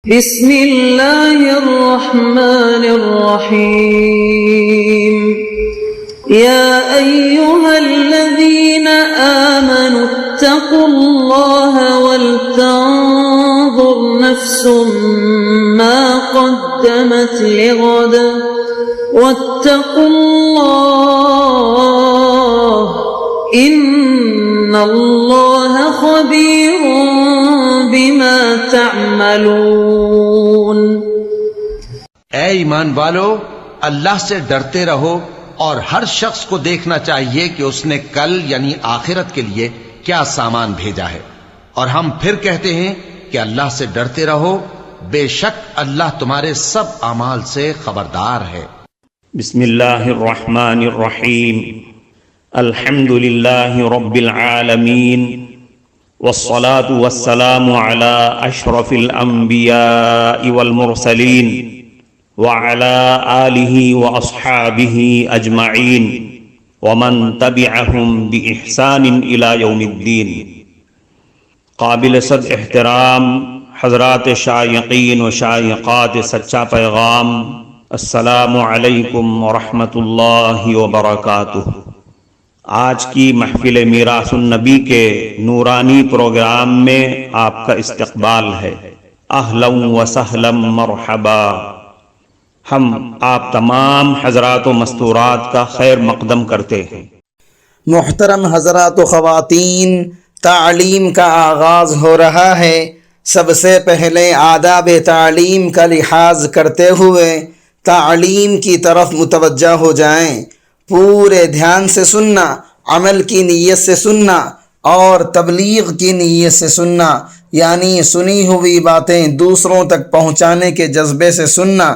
بسم اللہ الرحمن الرحیم یا ایہا الذین آمنوا اتقوا اللہ ولتنظر نفس ما قدمت لغد واتقوا اللہ ان اللہ خبیر بما تعملون۔ اے ایمان والو، اللہ سے ڈرتے رہو اور ہر شخص کو دیکھنا چاہیے کہ اس نے کل یعنی آخرت کے لیے کیا سامان بھیجا ہے، اور ہم پھر کہتے ہیں کہ اللہ سے ڈرتے رہو، بے شک اللہ تمہارے سب اعمال سے خبردار ہے۔ بسم اللہ الرحمن الرحیم، الحمد للہ رب العالمین، والصلاة والسلام على اشرف الانبیاء والمرسلین وعلى آلہ واصحابہ اجمعین ومن تبعہم بإحسان الى یوم الدین۔ قابل صد احترام حضرات شائقین و شائقات سچا پیغام، السلام علیکم ورحمۃ اللہ وبرکاتہ۔ آج کی محفل میراث النبی کے نورانی پروگرام میں آپ کا استقبال ہے۔ اہلا و سہلا مرحبا۔ ہم آپ تمام حضرات و مستورات کا خیر مقدم کرتے ہیں۔ محترم حضرات و خواتین، تعلیم کا آغاز ہو رہا ہے۔ سب سے پہلے آداب تعلیم کا لحاظ کرتے ہوئے تعلیم کی طرف متوجہ ہو جائیں۔ پورے دھیان سے سننا، عمل کی نیت سے سننا اور تبلیغ کی نیت سے سننا، یعنی سنی ہوئی باتیں دوسروں تک پہنچانے کے جذبے سے سننا۔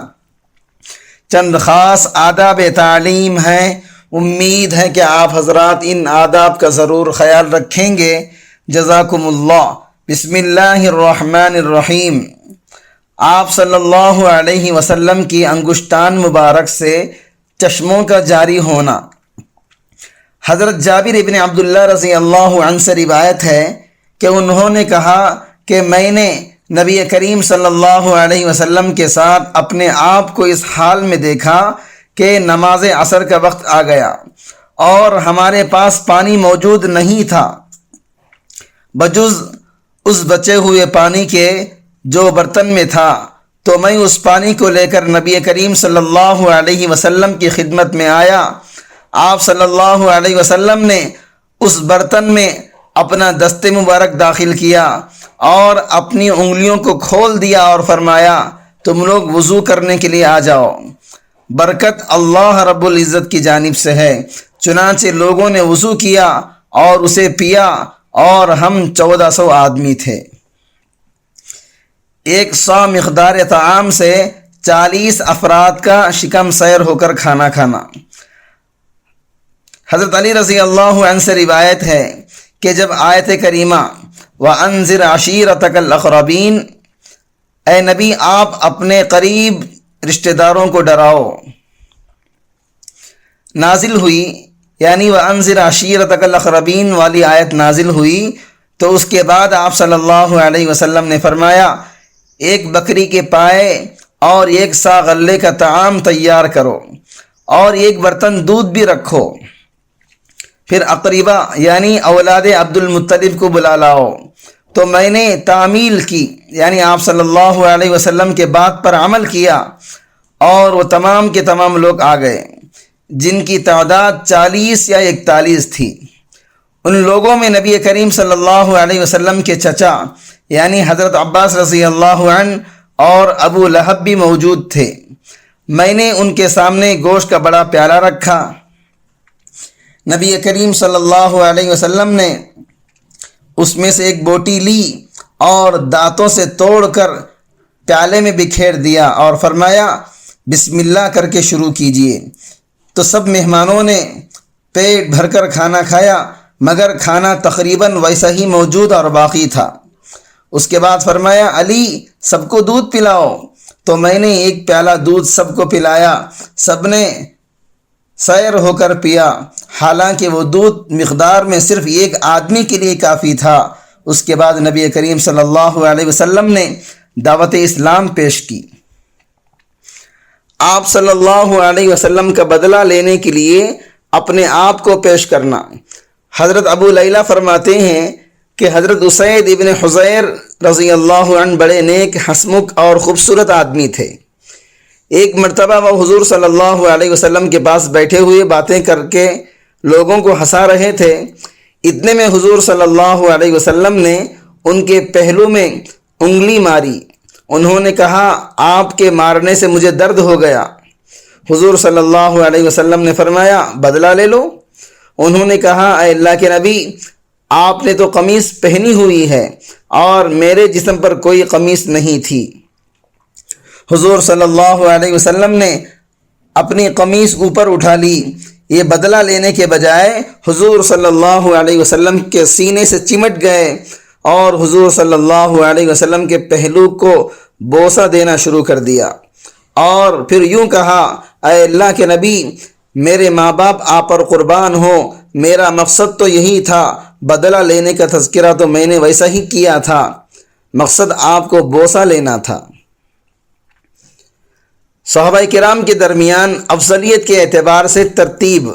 چند خاص آداب تعلیم ہیں، امید ہے کہ آپ حضرات ان آداب کا ضرور خیال رکھیں گے۔ جزاکم اللہ۔ بسم اللہ الرحمن الرحیم۔ آپ صلی اللہ علیہ وسلم کی انگشتان مبارک سے چشموں کا جاری ہونا۔ حضرت جابر ابن عبداللہ رضی اللہ عنہ سے روایت ہے کہ انہوں نے کہا کہ میں نے نبی کریم صلی اللہ علیہ وسلم کے ساتھ اپنے آپ کو اس حال میں دیکھا کہ نماز عصر کا وقت آ گیا اور ہمارے پاس پانی موجود نہیں تھا بجز اس بچے ہوئے پانی کے جو برتن میں تھا، تو میں اس پانی کو لے کر نبی کریم صلی اللہ علیہ وسلم کی خدمت میں آیا۔ آپ صلی اللہ علیہ وسلم نے اس برتن میں اپنا دست مبارک داخل کیا اور اپنی انگلیوں کو کھول دیا اور فرمایا، تم لوگ وضو کرنے کے لیے آ جاؤ، برکت اللہ رب العزت کی جانب سے ہے۔ چنانچہ لوگوں نے وضو کیا اور اسے پیا، اور ہم 1400 آدمی تھے۔ 100 مقدار طعام سے 40 افراد کا شکم سیر ہو کر کھانا کھانا۔ حضرت علی رضی اللہ عنہ سے روایت ہے کہ جب آیت کریمہ وَأَنذِرْ عَشِيرَتَكَ الْأَقْرَبِينَ، اے نبی آپ اپنے قریب رشتہ داروں کو ڈراؤ، نازل ہوئی، یعنی وَأَنذِرْ عَشِيرَتَكَ الْأَقْرَبِينَ والی آیت نازل ہوئی، تو اس کے بعد آپ صلی اللہ علیہ وسلم نے فرمایا، ایک بکری کے پائے اور 1 سا غلے کا طعام تیار کرو اور 1 برتن دودھ بھی رکھو، پھر اقربا یعنی اولاد عبد المطلب کو بلا لاؤ۔ تو میں نے تعمیل کی، یعنی آپ صلی اللہ علیہ وسلم کے بات پر عمل کیا، اور وہ تمام کے تمام لوگ آ گئے، جن کی تعداد 40 یا 41 تھی۔ ان لوگوں میں نبی کریم صلی اللہ علیہ وسلم کے چچا یعنی حضرت عباس رضی اللہ عنہ اور ابو لہب بھی موجود تھے۔ میں نے ان کے سامنے گوشت کا بڑا پیالہ رکھا۔ نبی کریم صلی اللہ علیہ وسلم نے اس میں سے 1 بوٹی لی اور دانتوں سے توڑ کر پیالے میں بکھیر دیا اور فرمایا، بسم اللہ کر کے شروع کیجئے۔ تو سب مہمانوں نے پیٹ بھر کر کھانا کھایا، مگر کھانا تقریباً ویسا ہی موجود اور باقی تھا۔ اس کے بعد فرمایا، علی سب کو دودھ پلاؤ۔ تو میں نے 1 پیالہ دودھ سب کو پلایا، سب نے سیر ہو کر پیا، حالانکہ وہ دودھ مقدار میں صرف 1 آدمی کے لیے کافی تھا۔ اس کے بعد نبی کریم صلی اللہ علیہ وسلم نے دعوت اسلام پیش کی۔ آپ صلی اللہ علیہ وسلم کا بدلہ لینے کے لیے اپنے آپ کو پیش کرنا۔ حضرت ابو لیلہ فرماتے ہیں کہ حضرت اسید ابن حضیر رضی اللہ عنہ بڑے نیک، ہنسمکھ اور خوبصورت آدمی تھے۔ ایک مرتبہ وہ حضور صلی اللہ علیہ وسلم کے پاس بیٹھے ہوئے باتیں کر کے لوگوں کو ہنسا رہے تھے۔ اتنے میں حضور صلی اللہ علیہ وسلم نے ان کے پہلو میں انگلی ماری۔ انہوں نے کہا، آپ کے مارنے سے مجھے درد ہو گیا۔ حضور صلی اللہ علیہ وسلم نے فرمایا، بدلہ لے لو۔ انہوں نے کہا، اے اللہ کے نبی، آپ نے تو قمیص پہنی ہوئی ہے اور میرے جسم پر کوئی قمیص نہیں تھی۔ حضور صلی اللہ علیہ وسلم نے اپنی قمیص اوپر اٹھا لی۔ یہ بدلہ لینے کے بجائے حضور صلی اللہ علیہ وسلم کے سینے سے چمٹ گئے اور حضور صلی اللہ علیہ وسلم کے پہلو کو بوسہ دینا شروع کر دیا اور پھر یوں کہا، اے اللہ کے نبی، میرے ماں باپ آپ پر قربان ہوں، میرا مقصد تو یہی تھا، بدلہ لینے کا تذکرہ تو میں نے ویسا ہی کیا تھا، مقصد آپ کو بوسہ لینا تھا۔ صحابہ کرام کے درمیان افضلیت کے اعتبار سے ترتیب،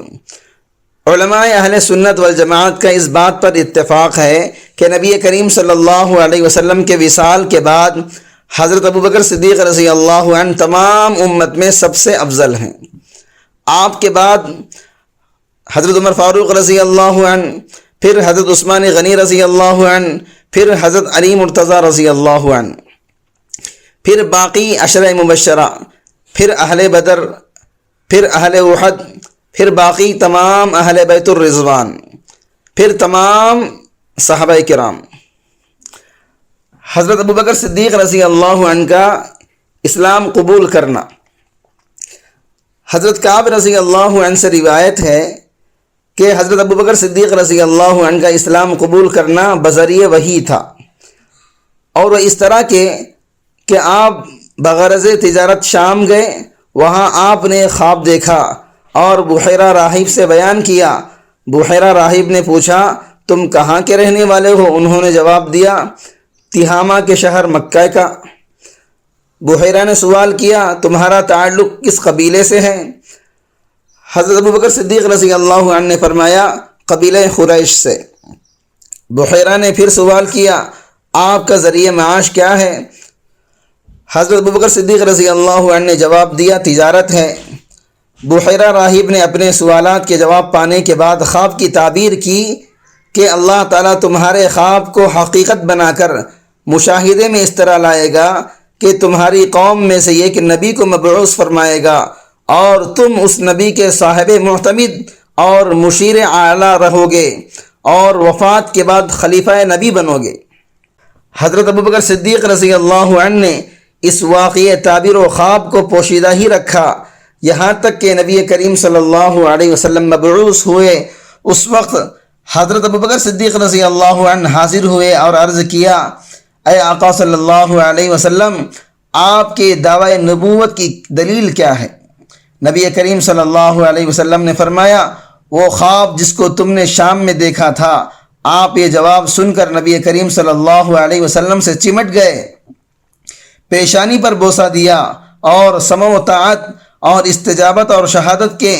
علماء اہل سنت والجماعت کا اس بات پر اتفاق ہے کہ نبی کریم صلی اللہ علیہ وسلم کے وصال کے بعد حضرت ابوبکر صدیق رضی اللہ عنہ تمام امت میں سب سے افضل ہیں۔ آپ کے بعد حضرت عمر فاروق رضی اللہ عنہ، پھر حضرت عثمان غنی رضی اللہ عنہ، پھر حضرت علی مرتضیٰ رضی اللہ عنہ، پھر باقی عشرہ مبشرہ، پھر اہل بدر، پھر اہل احد، پھر باقی تمام اہل بیت الرضوان، پھر تمام صحابہ کرام۔ حضرت ابوبکر صدیق رضی اللہ عنہ کا اسلام قبول کرنا، حضرت کعب رضی اللہ عنہ سے روایت ہے کہ حضرت ابوبکر صدیق رضی اللہ عنہ کا اسلام قبول کرنا بذریعہ وحی تھا، اور وہ اس طرح کہ آپ بغرض تجارت شام گئے، وہاں آپ نے خواب دیکھا اور بحیرہ راہب سے بیان کیا۔ بحیرہ راہب نے پوچھا، تم کہاں کے رہنے والے ہو؟ انہوں نے جواب دیا، تہامہ کے شہر مکہ کا۔ بحیرہ نے سوال کیا، تمہارا تعلق کس قبیلے سے ہے؟ حضرت ابوبکر صدیق رضی اللہ عنہ نے فرمایا، قبیلہ قریش سے۔ بحیرہ نے پھر سوال کیا، آپ کا ذریعہ معاش کیا ہے؟ حضرت ابوبکر صدیق رضی اللہ عنہ نے جواب دیا، تجارت ہے۔ بحیرہ راہب نے اپنے سوالات کے جواب پانے کے بعد خواب کی تعبیر کی کہ اللہ تعالیٰ تمہارے خواب کو حقیقت بنا کر مشاہدے میں اس طرح لائے گا کہ تمہاری قوم میں سے ایک نبی کو مبعوث فرمائے گا اور تم اس نبی کے صاحب معتمد اور مشیر اعلیٰ رہو گے اور وفات کے بعد خلیفہ نبی بنو گے۔ حضرت ابوبکر صدیق رضی اللہ عنہ نے اس واقعہ تعبیر و خواب کو پوشیدہ ہی رکھا، یہاں تک کہ نبی کریم صلی اللہ علیہ وسلم مبعوث ہوئے۔ اس وقت حضرت ابوبکر صدیق رضی اللہ عنہ حاضر ہوئے اور عرض کیا، اے آقا صلی اللہ علیہ وسلم، آپ کے دعوی نبوت کی دلیل کیا ہے؟ نبی کریم صلی اللہ علیہ وسلم نے فرمایا، وہ خواب جس کو تم نے شام میں دیکھا تھا۔ آپ یہ جواب سن کر نبی کریم صلی اللہ علیہ وسلم سے چمٹ گئے، پیشانی پر بوسہ دیا اور سمع و طاعت اور استجابت اور شہادت کے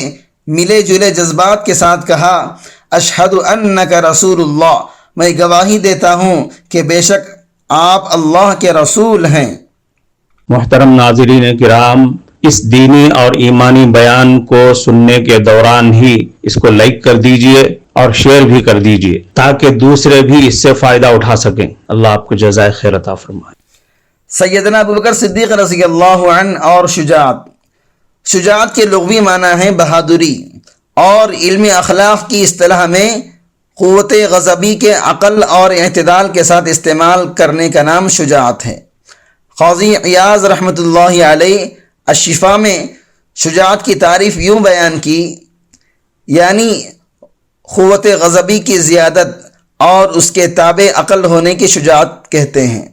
ملے جلے جذبات کے ساتھ کہا، اشہد انک رسول اللہ، میں گواہی دیتا ہوں کہ بے شک آپ اللہ کے رسول ہیں۔ محترم ناظرین کرام، اس دینی اور ایمانی بیان کو سننے کے دوران ہی اس کو لائک کر دیجئے اور شیئر بھی کر دیجئے تاکہ دوسرے بھی اس سے فائدہ اٹھا سکیں۔ اللہ آپ کو جزائے خیر عطا فرمائے۔ سیدنا ابوبکر صدیق رضی اللہ عنہ اور شجاعت۔ شجاعت کے لغوی معنی ہیں بہادری، اور علم اخلاق کی اصطلاح میں قوت غضبی کے عقل اور اعتدال کے ساتھ استعمال کرنے کا نام شجاعت ہے۔ قاضی عیاض رحمۃ اللہ علیہ الشفا میں شجاعت کی تعریف یوں بیان کی، یعنی قوت غضبی کی زیادت اور اس کے تابع عقل ہونے کی شجاعت کہتے ہیں۔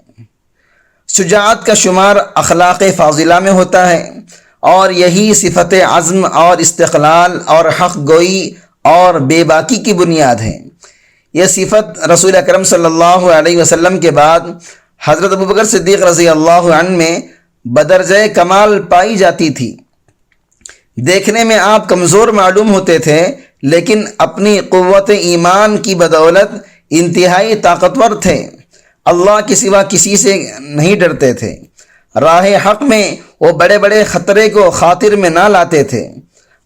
شجاعت کا شمار اخلاق فاضلہ میں ہوتا ہے، اور یہی صفت عزم اور استقلال اور حق گوئی اور بے باکی کی بنیاد ہے۔ یہ صفت رسول اکرم صلی اللہ علیہ وسلم کے بعد حضرت ابوبکر صدیق رضی اللہ عنہ میں بدرجہ کمال پائی جاتی تھی۔ دیکھنے میں آپ کمزور معلوم ہوتے تھے، لیکن اپنی قوت ایمان کی بدولت انتہائی طاقتور تھے۔ اللہ کے سوا کسی سے نہیں ڈرتے تھے۔ راہ حق میں وہ بڑے بڑے خطرے کو خاطر میں نہ لاتے تھے۔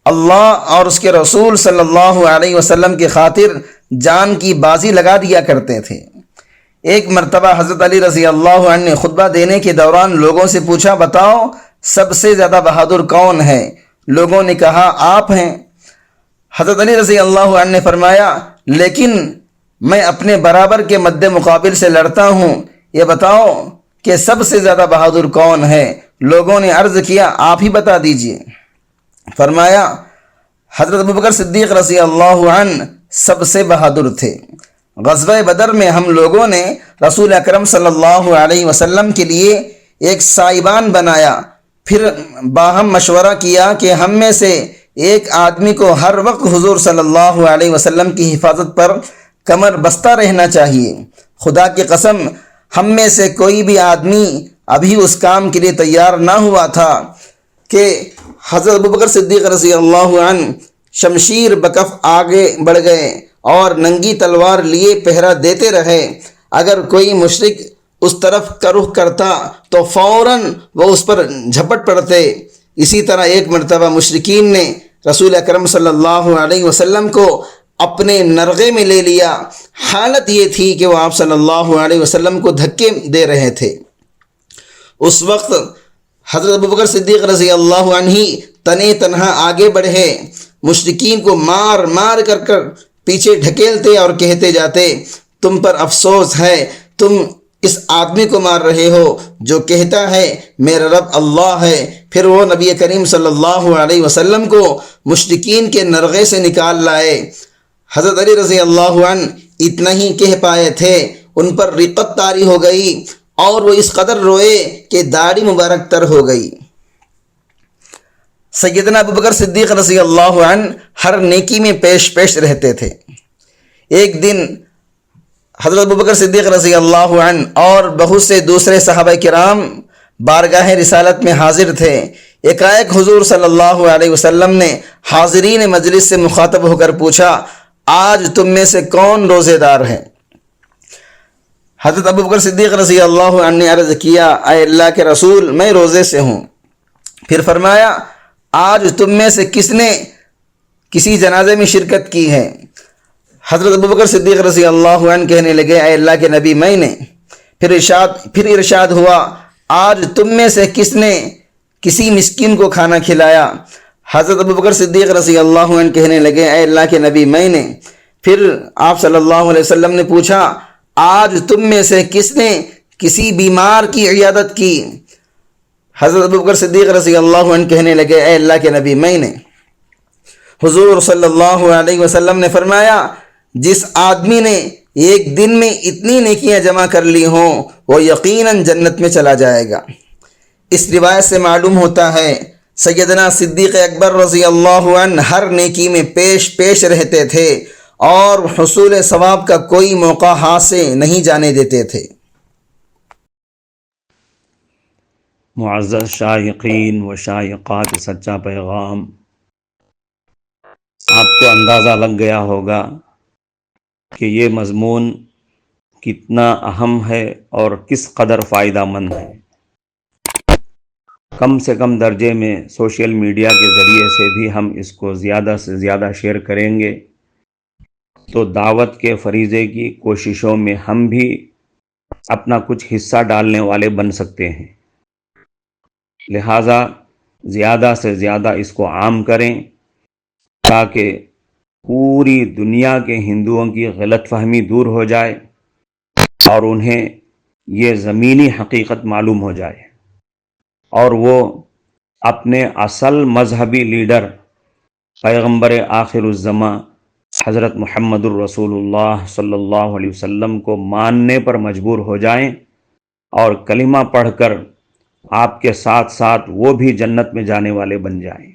اللہ اور اس کے رسول صلی اللہ علیہ وسلم کی خاطر جان کی بازی لگا دیا کرتے تھے۔ ایک مرتبہ حضرت علی رضی اللہ عنہ نے خطبہ دینے کے دوران لوگوں سے پوچھا، بتاؤ سب سے زیادہ بہادر کون ہے؟ لوگوں نے کہا آپ ہیں۔ حضرت علی رضی اللہ عنہ نے فرمایا، لیکن میں اپنے برابر کے مد مقابل سے لڑتا ہوں، یہ بتاؤ کہ سب سے زیادہ بہادر کون ہے؟ لوگوں نے عرض کیا، آپ ہی بتا دیجئے۔ فرمایا، حضرت ابوبکر صدیق رضی اللہ عنہ سب سے بہادر تھے۔ غزوہ بدر میں ہم لوگوں نے رسول اکرم صلی اللہ علیہ وسلم کے لیے ایک سائبان بنایا، پھر باہم مشورہ کیا کہ ہم میں سے ایک آدمی کو ہر وقت حضور صلی اللہ علیہ وسلم کی حفاظت پر کمر بستہ رہنا چاہیے۔ خدا کی قسم ہم میں سے کوئی بھی آدمی ابھی اس کام کے لیے تیار نہ ہوا تھا کہ حضرت ابوبکر صدیق رضی اللہ عنہ شمشیر بکف آگے بڑھ گئے اور ننگی تلوار لیے پہرا دیتے رہے۔ اگر کوئی مشرک اس طرف کا رخ کرتا تو فوراً وہ اس پر جھپٹ پڑتے۔ اسی طرح ایک مرتبہ مشرکین نے رسول اکرم صلی اللہ علیہ وسلم کو اپنے نرغے میں لے لیا۔ حالت یہ تھی کہ وہ آپ صلی اللہ علیہ وسلم کو دھکے دے رہے تھے۔ اس وقت حضرت ابوبکر صدیق رضی اللہ عنہ ہی تنے تنہا آگے بڑھے، مشرکین کو مار مار کر پیچھے ڈھکیلتے اور کہتے جاتے، تم پر افسوس ہے، تم اس آدمی کو مار رہے ہو جو کہتا ہے میرا رب اللہ ہے۔ پھر وہ نبی کریم صلی اللہ علیہ وسلم کو مشرکین کے نرغے سے نکال لائے۔ حضرت علی رضی اللہ عنہ اتنا ہی کہہ پائے تھے، ان پر رقت طاری ہو گئی اور وہ اس قدر روئے کہ داڑھی مبارک تر ہو گئی۔ سیدنا ابوبکر صدیق رضی اللہ عنہ ہر نیکی میں پیش رہتے تھے۔ ایک دن حضرت ابوبکر صدیق رضی اللہ عنہ اور بہت سے دوسرے صحابہ کرام بارگاہ رسالت میں حاضر تھے۔ ایک حضور صلی اللہ علیہ وسلم نے حاضرین مجلس سے مخاطب ہو کر پوچھا، آج تم میں سے کون روزے دار ہے؟ حضرت ابوبکر صدیق رضی اللہ عنہ نے عرض کیا، اے اللہ کے رسول، میں روزے سے ہوں۔ پھر فرمایا، آج تم میں سے کس نے کسی جنازے میں شرکت کی ہے؟ حضرت ابوبکر صدیق رضی اللہ عنہ کہنے لگے، اے اللہ کے نبی، میں نے۔ پھر ارشاد ہوا، آج تم میں سے کس نے کسی مسکین کو کھانا کھلایا؟ حضرت ابوبکر صدیق رضی اللہ عنہ کہنے لگے، اے اللہ کے نبی، میں نے۔ پھر آپ صلی اللہ علیہ وسلم نے پوچھا، آج تم میں سے کس نے کسی بیمار کی عیادت کی؟ حضرت ابوبکر صدیق رضی اللہ عنہ کہنے لگے، اے اللہ کے نبی، میں نے۔ حضور صلی اللہ علیہ وسلم نے فرمایا، جس آدمی نے ایک دن میں اتنی نیکیاں جمع کر لی ہوں وہ یقیناً جنت میں چلا جائے گا۔ اس روایت سے معلوم ہوتا ہے سیدنا صدیق اکبر رضی اللہ عنہ ہر نیکی میں پیش رہتے تھے اور حصول ثواب کا کوئی موقع ہاتھ سے نہیں جانے دیتے تھے۔ معزز شائقین و شائقات سچا پیغام، آپ کو اندازہ لگ گیا ہوگا کہ یہ مضمون کتنا اہم ہے اور کس قدر فائدہ مند ہے۔ کم سے کم درجے میں سوشل میڈیا کے ذریعے سے بھی ہم اس کو زیادہ سے زیادہ شیئر کریں گے تو دعوت کے فریضے کی کوششوں میں ہم بھی اپنا کچھ حصہ ڈالنے والے بن سکتے ہیں۔ لہٰذا زیادہ سے زیادہ اس کو عام کریں تاکہ پوری دنیا کے ہندوؤں کی غلط فہمی دور ہو جائے اور انہیں یہ زمینی حقیقت معلوم ہو جائے اور وہ اپنے اصل مذہبی لیڈر پیغمبر آخر الزماں حضرت محمد الرسول اللہ صلی اللہ علیہ وسلم کو ماننے پر مجبور ہو جائیں اور کلمہ پڑھ کر آپ کے ساتھ ساتھ وہ بھی جنت میں جانے والے بن جائیں۔